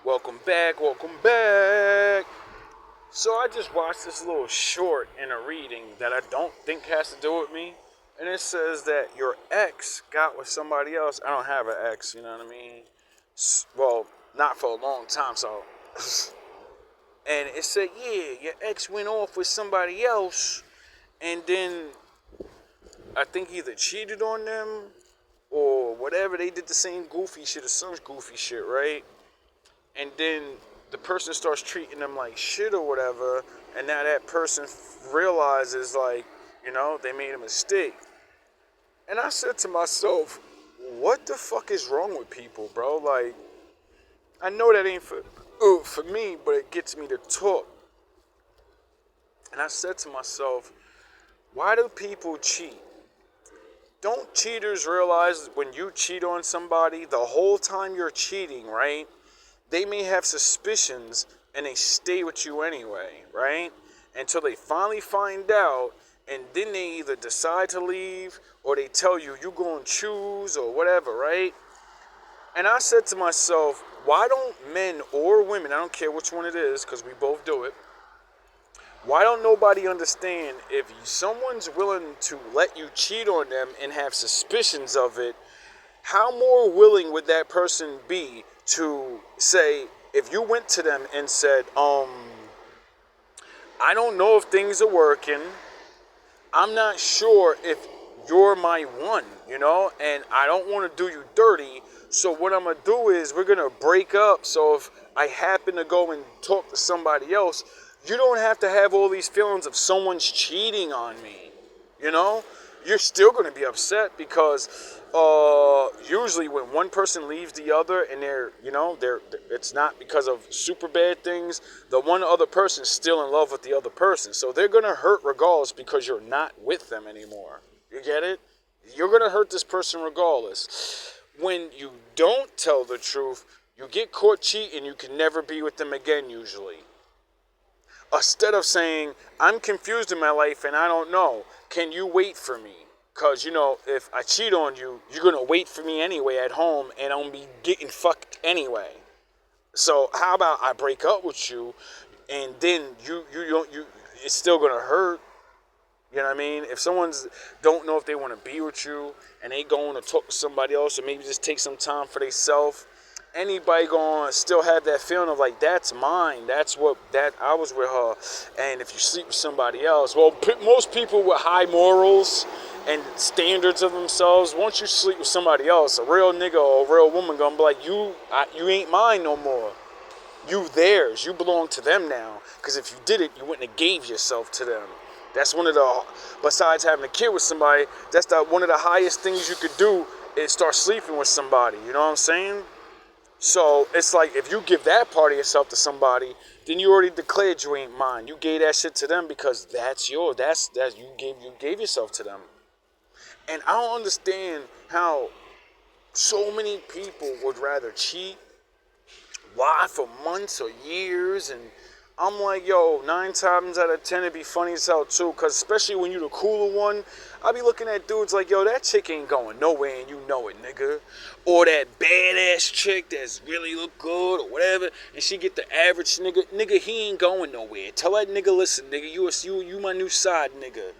Welcome back, welcome back. So I just watched this little short in a reading that I don't think has to do with me. And it says that your ex got with somebody else. I don't have an ex, you know what I mean? Well, not for a long time, so. And it said, yeah, your ex went off with somebody else. And then I think either cheated on them or whatever. They did the same goofy shit or some goofy shit, right? And then the person starts treating them like shit or whatever, and now that person realizes, like, they made a mistake. And I said to myself, what the fuck is wrong with people, bro? Like, I know that ain't for me, but it gets me to talk. And I said to myself, why do people cheat? Don't cheaters realize when you cheat on somebody, the whole time you're cheating, right? They may have suspicions and they stay with you anyway, right? Until they finally find out, and then they either decide to leave or they tell you go and choose or whatever, right? And I said to myself, why don't men or women, I don't care which one it is because we both do it, why don't nobody understand if someone's willing to let you cheat on them and have suspicions of it, how more willing would that person be to say, if you went to them and said, I don't know if things are working. I'm not sure if you're my one, and I don't want to do you dirty. So what I'm going to do is we're going to break up. So if I happen to go and talk to somebody else, you don't have to have all these feelings of someone's cheating on me, You're still going to be upset because usually when one person leaves the other and they're it's not because of super bad things, the one other person's still in love with the other person. So they're going to hurt regardless because you're not with them anymore. You get it? You're going to hurt this person regardless. When you don't tell the truth, you get caught cheating, you can never be with them again usually. Instead of saying, I'm confused in my life and I don't know, can you wait for me? Because, if I cheat on you, you're going to wait for me anyway at home and I'm going to be getting fucked anyway. So how about I break up with you and then you it's still going to hurt. You know what I mean? If someone's don't know if they want to be with you and they going to talk to somebody else or maybe just take some time for themselves, anybody going to still have that feeling of like, that's mine. I was with her. And if you sleep with somebody else, well, most people with high morals and standards of themselves, once you sleep with somebody else, a real nigga or a real woman gonna be like, you ain't mine no more. You theirs. You belong to them now. Because if you did it, you wouldn't have gave yourself to them. That's one of the, besides having a kid with somebody, that's one of the highest things you could do is start sleeping with somebody. You know what I'm saying? So it's like if you give that part of yourself to somebody, then you already declared you ain't mine. You gave that shit to them because that's yours. That's you gave yourself to them. And I don't understand how so many people would rather cheat. Why? For months or years. And I'm like, yo, 9 times out of 10 it'd be funny as hell too. Because especially when you the cooler one, I be looking at dudes like, yo, that chick ain't going nowhere and you know it, nigga. Or that badass chick that's really look good or whatever, and she get the average nigga. Nigga, he ain't going nowhere. Tell that nigga, listen, nigga, you my new side nigga.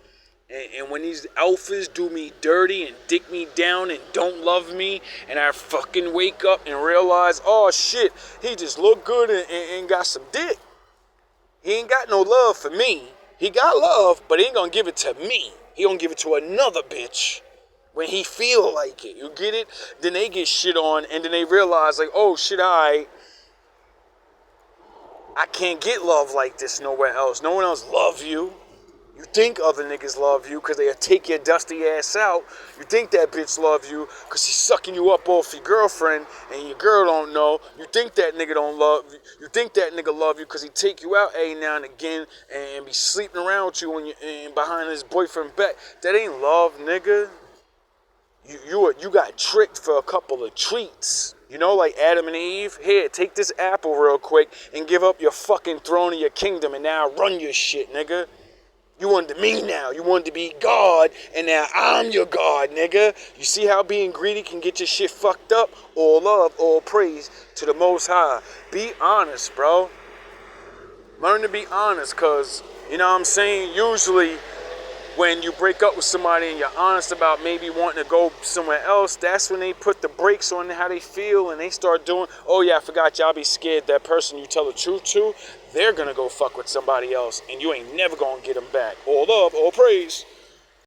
And when these alphas do me dirty and dick me down and don't love me, and I fucking wake up and realize, oh shit, he just look good and got some dick. He ain't got no love for me. He got love, but he ain't gonna give it to me. He gonna give it to another bitch when he feel like it. You get it? Then they get shit on, and then they realize, like, oh shit, I can't get love like this nowhere else. No one else love you. You think other niggas love you because they'll take your dusty ass out. You think that bitch love you because she's sucking you up off your girlfriend and your girl don't know. You think that nigga don't love you. You think that nigga love you because he take you out every now and again and be sleeping around with you when you and behind his boyfriend back. That ain't love, nigga. You got tricked for a couple of treats. Like Adam and Eve. Here, take this apple real quick and give up your fucking throne of your kingdom and now run your shit, nigga. You wanted me now. You wanted to be God, and now I'm your God, nigga. You see how being greedy can get your shit fucked up? All love, all praise to the Most High. Be honest, bro. Learn to be honest, because, you know what I'm saying? Usually, when you break up with somebody and you're honest about maybe wanting to go somewhere else, that's when they put the brakes on how they feel, and they start doing, oh yeah, I forgot, y'all be scared that person you tell the truth to, they're gonna go fuck with somebody else, and you ain't never gonna get them back. All love, all praise.